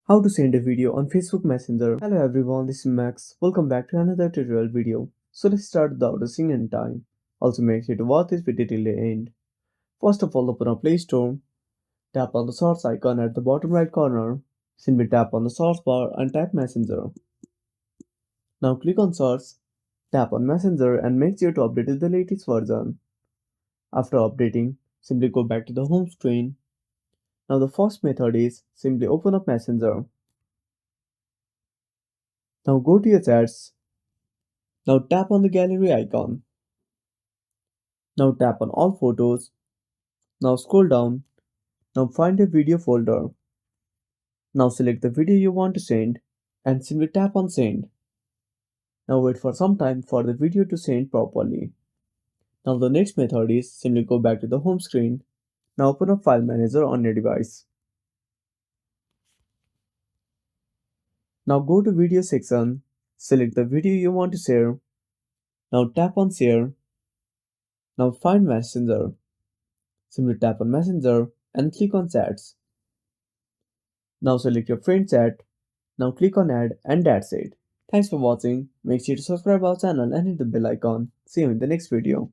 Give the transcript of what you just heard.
How to send a video on Facebook Messenger. Hello everyone, this is Max. Welcome back to another tutorial video. So let's start without wasting any time. Also make sure to watch this video till the end. First of all, open up Play Store. Tap on the source icon at the bottom right corner. Simply tap on the source bar and type Messenger. Now click on source. Tap on Messenger and make sure to update to the latest version. After updating, simply go back to the home screen. Now the first method is simply open up Messenger. Now go to your chats. Now tap on the gallery icon. Now tap on all photos. Now scroll down. Now find a video folder. Now select the video you want to send and simply tap on send. Now wait for some time for the video to send properly. Now the next method is simply go back to the home screen. Now open up File Manager on your device. Now go to video section. Select the video you want to share. Now tap on share. Now find Messenger. Simply tap on Messenger and click on chats. Now select your friend chat. Now click on add and that's it. Thanks for watching. Make sure to subscribe our channel and hit the bell icon. See you in the next video.